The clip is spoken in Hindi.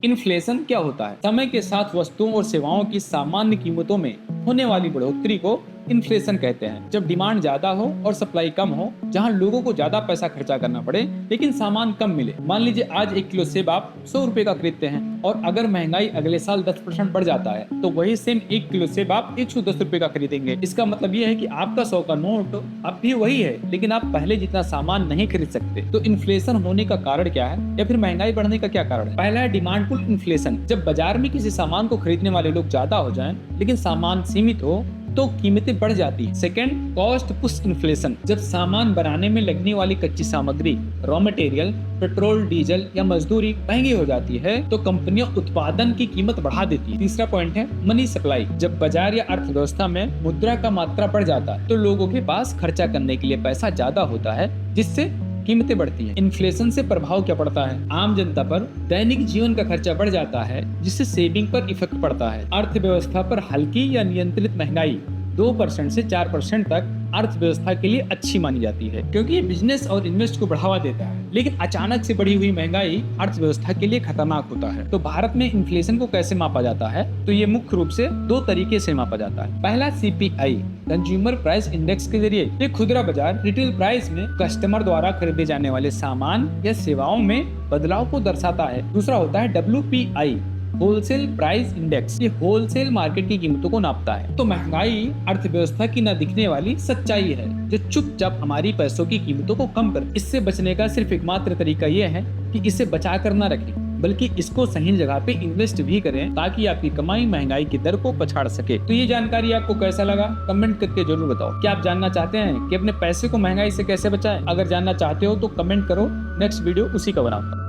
इन्फ्लेशन क्या होता है? समय के साथ वस्तुओं और सेवाओं की सामान्य कीमतों में होने वाली बढ़ोतरी को इन्फ्लेशन कहते हैं। जब डिमांड ज्यादा हो और सप्लाई कम हो, जहां लोगों को ज्यादा पैसा खर्चा करना पड़े लेकिन सामान कम मिले। मान लीजिए आज 1 किलो सेब आप 100 रुपए का खरीदते हैं और अगर महंगाई अगले साल 10% बढ़ जाता है तो वही सेम 1 किलो सेब आप 110 रुपए का खरीदेंगे। इसका मतलब ये है कि आपका 100 का नोट अब भी वही है लेकिन आप पहले जितना सामान नहीं खरीद सकते। तो इन्फ्लेशन होने का कारण क्या है या फिर महंगाई बढ़ने का क्या कारण है? पहला है डिमांड पुल इन्फ्लेशन। जब बाजार में किसी सामान को खरीदने वाले लोग ज्यादा हो जाएं लेकिन सामान सीमित हो तो कीमतें बढ़ जाती है। Second, cost push inflation. जब सामान बनाने में लगने वाली कच्ची सामग्री, रॉ मटेरियल, पेट्रोल, डीजल या मजदूरी महंगी हो जाती है तो कंपनियां उत्पादन की कीमत बढ़ा देती है। तीसरा पॉइंट है मनी सप्लाई। जब बाजार या अर्थव्यवस्था में मुद्रा का मात्रा बढ़ जाता है तो लोगों के पास खर्चा करने के लिए पैसा ज्यादा होता है जिससे कीमतें बढ़ती हैं। इन्फ्लेशन से प्रभाव क्या पड़ता है? आम जनता पर दैनिक जीवन का खर्चा बढ़ जाता है जिससे सेविंग पर इफेक्ट पड़ता है। अर्थव्यवस्था पर हल्की या नियंत्रित महंगाई 2% से 4% तक अर्थव्यवस्था के लिए अच्छी मानी जाती है क्योंकि ये बिजनेस और इन्वेस्ट को बढ़ावा देता है। लेकिन अचानक से बढ़ी हुई महंगाई अर्थव्यवस्था के लिए खतरनाक होता है। तो भारत में इन्फ्लेशन को कैसे मापा जाता है? तो ये मुख्य रूप से 2 तरीके से मापा जाता है। पहला CPI, कंज्यूमर प्राइस इंडेक्स के जरिए। ये खुदरा बाजार रिटेल प्राइस में कस्टमर द्वारा खरीदे जाने वाले सामान या सेवाओं में बदलाव को दर्शाता है। दूसरा होता है WPI, होलसेल प्राइस इंडेक्स। ये होलसेल मार्केट की कीमतों को नापता है। तो महंगाई अर्थव्यवस्था की न दिखने वाली सच्चाई है जो चुपचाप हमारी पैसों की कीमतों को कम कर। इससे बचने का सिर्फ एकमात्र तरीका ये है कि इसे बचा कर न रखें बल्कि इसको सही जगह पे इन्वेस्ट भी करें ताकि आपकी कमाई महंगाई की दर को पछाड़ सके। तो ये जानकारी आपको कैसा लगा कमेंट करके जरूर बताओ। क्या आप जानना चाहते हैं कि अपने पैसे को महंगाई से कैसे बचाएं? अगर जानना चाहते हो तो कमेंट करो, नेक्स्ट वीडियो उसी का बनाऊंगा।